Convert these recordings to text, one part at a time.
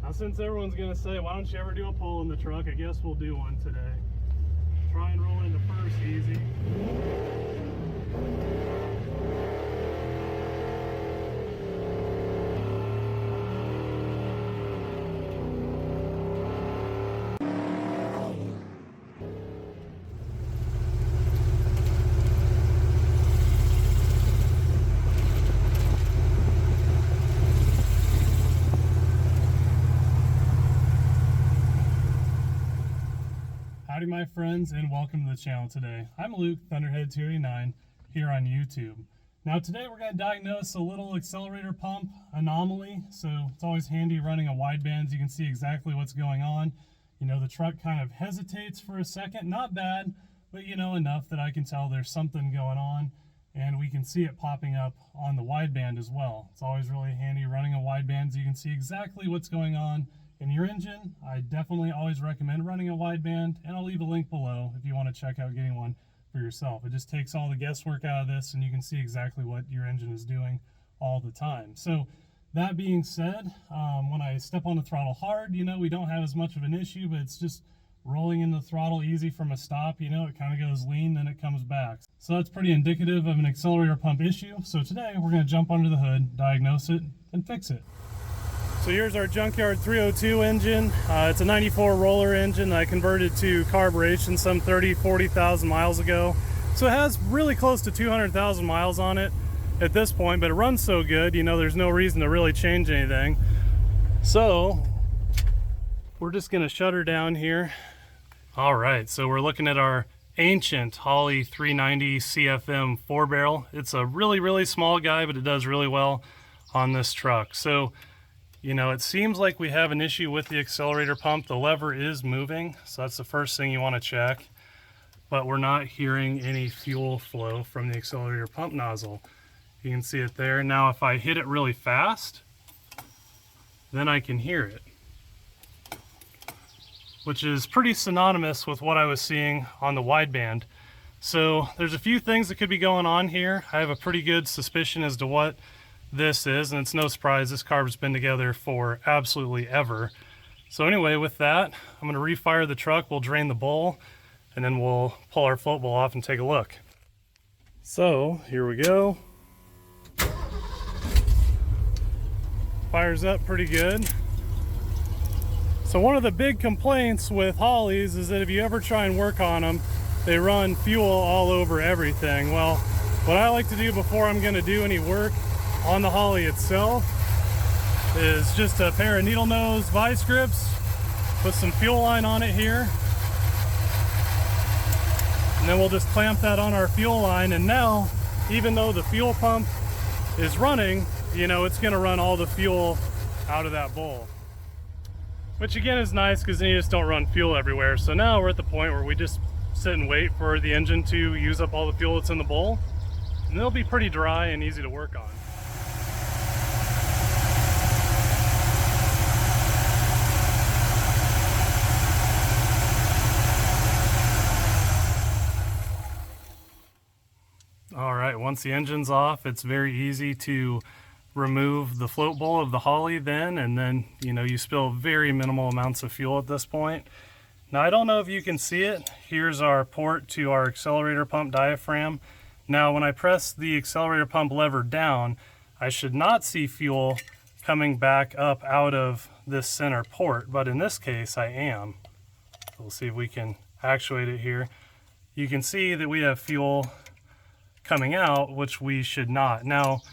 Now, since everyone's gonna say, why don't you ever do a pull in the truck, I guess we'll do one today. Try and roll into first easy. Howdy my friends, and welcome to the channel today. I'm Luke, Thunderhead289, here on YouTube. Now today we're going to diagnose a little accelerator pump anomaly, so it's always handy running a wideband so you can see exactly what's going on. You know, the truck kind of hesitates for a second, not bad, but you know, enough that I can tell there's something going on, and we can see it popping up on the wideband as well. It's always really handy running a wideband so you can see exactly what's going on in your engine. I definitely always recommend running a wideband, and I'll leave a link below if you want to check out getting one for yourself. It just takes all the guesswork out of this, and you can see exactly what your engine is doing all the time. So that being said, when I step on the throttle hard, you know, we don't have as much of an issue, but it's just rolling in the throttle easy from a stop. You know, it kind of goes lean, then it comes back. So that's pretty indicative of an accelerator pump issue. So today we're going to jump under the hood, diagnose it, and fix it. So here's our Junkyard 302 engine. It's a 94 roller engine that I converted to carburation some 40,000 miles ago. So it has really close to 200,000 miles on it at this point, but it runs so good, you know, there's no reason to really change anything. So we're just gonna shut her down here. All right, so we're looking at our ancient Holley 390 CFM 4-barrel. It's a really small guy, but it does really well on this truck. So you know, it seems like we have an issue with the accelerator pump. The lever is moving, so that's the first thing you want to check. But we're not hearing any fuel flow from the accelerator pump nozzle. You can see it there. Now, if I hit it really fast, then I can hear it, which is pretty synonymous with what I was seeing on the wideband. So there's a few things that could be going on here. I have a pretty good suspicion as to what this is, and it's no surprise this carb's been together for absolutely ever. So anyway, with that, I'm going to refire the truck, we'll drain the bowl, and then we'll pull our float bowl off and take a look. So here we go. Fires up pretty good. So one of the big complaints with Holleys is that if you ever try and work on them, they run fuel all over everything. Well, what I like to do before I'm going to do any work on the Holley itself is just a pair of needle nose vice grips, put some fuel line on it here, and then we'll just clamp that on our fuel line. And now, even though the fuel pump is running, you know, it's going to run all the fuel out of that bowl, which again is nice because then you just don't run fuel everywhere. So now we're at the point where we just sit and wait for the engine to use up all the fuel that's in the bowl, and it'll be pretty dry and easy to work on. All right, once the engine's off, it's very easy to remove the float bowl of the Holley and then, you know, you spill very minimal amounts of fuel at this point. Now, I don't know if you can see it. Here's our port to our accelerator pump diaphragm. Now, when I press the accelerator pump lever down, I should not see fuel coming back up out of this center port, but in this case, I am. We'll see if we can actuate it here. You can see that we have fuel coming out, which we should not. Now,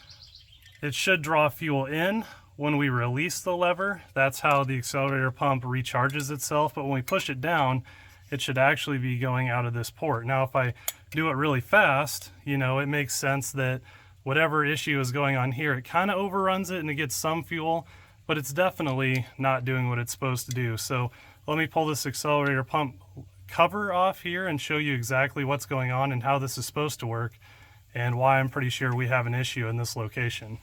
it should draw fuel in when we release the lever. That's how the accelerator pump recharges itself, but when we push it down, it should actually be going out of this port. Now, if I do it really fast, you know, it makes sense that whatever issue is going on here, it kind of overruns it and it gets some fuel, but it's definitely not doing what it's supposed to do. So let me pull this accelerator pump cover off here and show you exactly what's going on and how this is supposed to work, and why I'm pretty sure we have an issue in this location.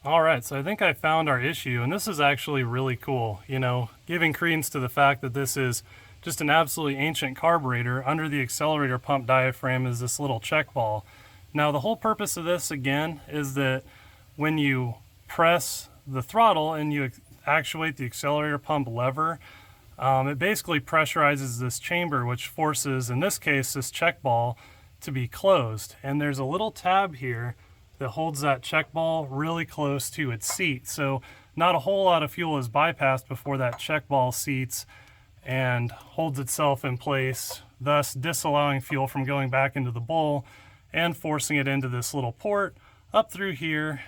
All right, so I think I found our issue, and this is actually really cool. You know, giving credence to the fact that this is just an absolutely ancient carburetor. Under the accelerator pump diaphragm is this little check ball. Now, the whole purpose of this, again, is that when you press the throttle and you actuate the accelerator pump lever, it basically pressurizes this chamber, which forces, in this case, this check ball to be closed. And there's a little tab here that holds that check ball really close to its seat. So not a whole lot of fuel is bypassed before that check ball seats and holds itself in place, thus disallowing fuel from going back into the bowl and forcing it into this little port up through here,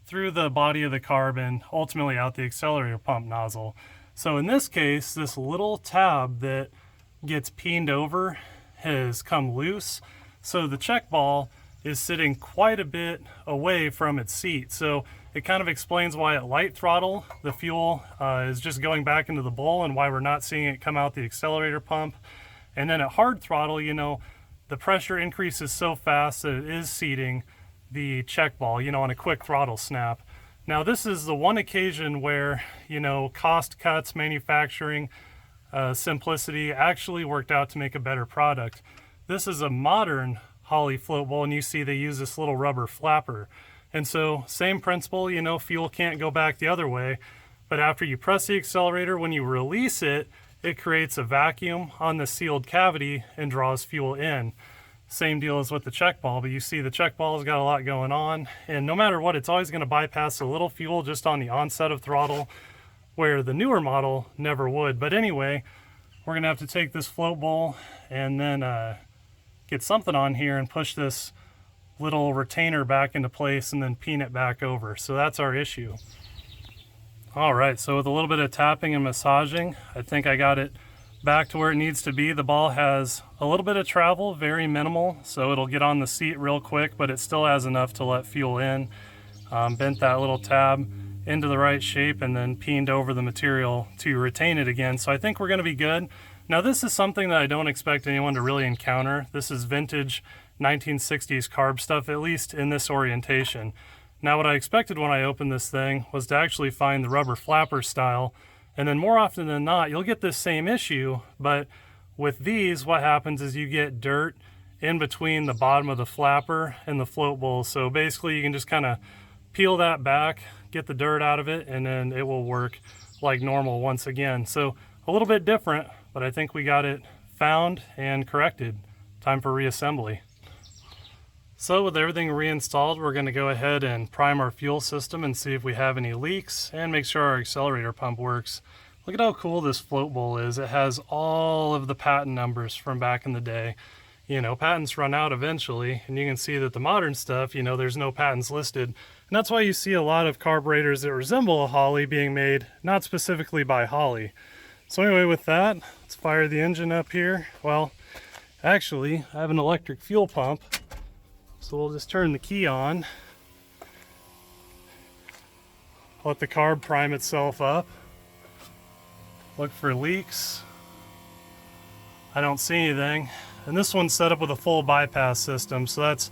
through the body of the carb, and ultimately out the accelerator pump nozzle. So in this case, this little tab that gets peened over has come loose. So the check ball is sitting quite a bit away from its seat. So it kind of explains why at light throttle, the fuel is just going back into the bowl and why we're not seeing it come out the accelerator pump. And then at hard throttle, you know, the pressure increases so fast that it is seating the check ball, you know, on a quick throttle snap. Now this is the one occasion where, you know, cost cuts, manufacturing, simplicity actually worked out to make a better product. This is a modern Holley float bowl, and you see they use this little rubber flapper. And so same principle, you know, fuel can't go back the other way, but after you press the accelerator, when you release it, it creates a vacuum on the sealed cavity and draws fuel in. Same deal as with the check ball, but you see the check ball's got a lot going on, and no matter what, it's always going to bypass a little fuel just on the onset of throttle, where the newer model never would. But anyway, we're going to have to take this float bowl and then get something on here and push this little retainer back into place and then peen it back over. So that's our issue. All right, so with a little bit of tapping and massaging, I think I got it back to where it needs to be. The ball has a little bit of travel, very minimal, so it'll get on the seat real quick, but it still has enough to let fuel in. Bent that little tab into the right shape and then peened over the material to retain it again. So I think we're going to be good. Now this is something that I don't expect anyone to really encounter. This is vintage 1960s carb stuff, at least in this orientation. Now what I expected when I opened this thing was to actually find the rubber flapper style, and then more often than not, you'll get this same issue, but with these, what happens is you get dirt in between the bottom of the flapper and the float bowl. So basically you can just kind of peel that back, get the dirt out of it, and then it will work like normal once again. So a little bit different, but I think we got it found and corrected. Time for reassembly. So with everything reinstalled, we're going to go ahead and prime our fuel system and see if we have any leaks and make sure our accelerator pump works. Look at how cool this float bowl is. It has all of the patent numbers from back in the day. You know, patents run out eventually, and you can see that the modern stuff, you know, there's no patents listed. And that's why you see a lot of carburetors that resemble a Holley being made, not specifically by Holley. So anyway, with that, let's fire the engine up here. Well, actually, I have an electric fuel pump. So we'll just turn the key on, let the carb prime itself up, look for leaks. I don't see anything. And this one's set up with a full bypass system, so that's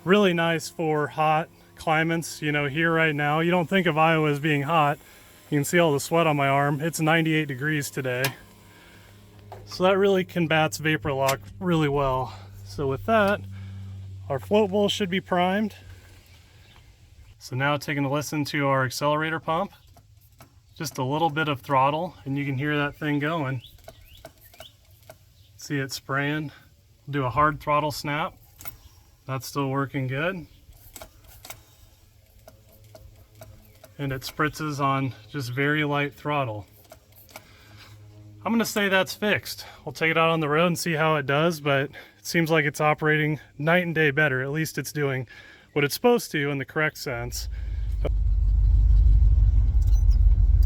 really nice for hot climates. You know, here right now, you don't think of Iowa as being hot. You can see all the sweat on my arm. It's 98 degrees today. So that really combats vapor lock really well. So with that, our float bowl should be primed. So now taking a listen to our accelerator pump. Just a little bit of throttle and you can hear that thing going. See it spraying. Do a hard throttle snap. That's still working good. And it spritzes on just very light throttle. I'm going to say that's fixed. We'll take it out on the road and see how it does, but it seems like it's operating night and day better. At least it's doing what it's supposed to in the correct sense.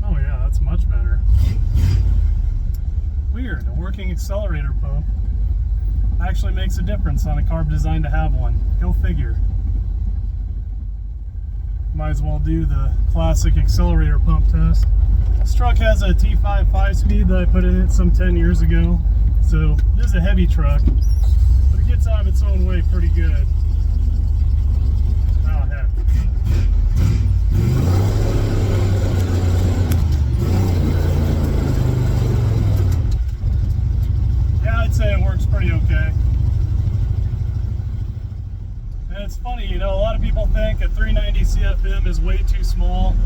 Oh yeah, that's much better. Weird, a working accelerator pump actually makes a difference on a carb designed to have one. Go figure. Might as well do the classic accelerator pump test. This truck has a T5 5-speed that I put in it some 10 years ago. So this is a heavy truck, but it gets out of its own way pretty good. Oh heck. Yeah, I'd say it works pretty okay. And it's funny, you know, a lot of people think a 390 CFM is way too small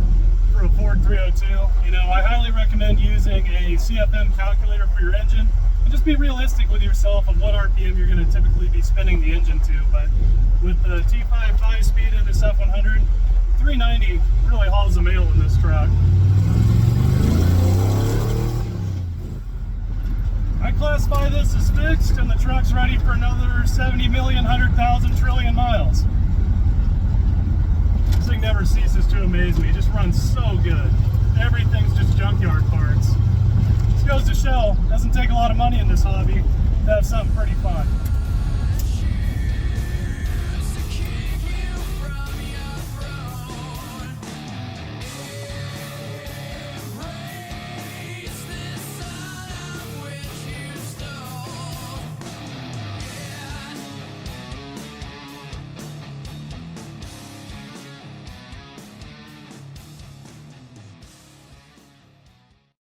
for a Ford 302. You know, I highly recommend using a CFM calculator for your engine, and just be realistic with yourself of what RPM you're going to typically be spinning the engine to. But with the T5 5-speed in this F100, 390 really hauls the mail in this truck. I classify this as fixed, and the truck's ready for another 70 million, 100,000 trillion miles. This thing never ceases to amaze me. It just runs so good. Everything's just junkyard parts. This goes to show, it doesn't take a lot of money in this hobby to have something pretty fun.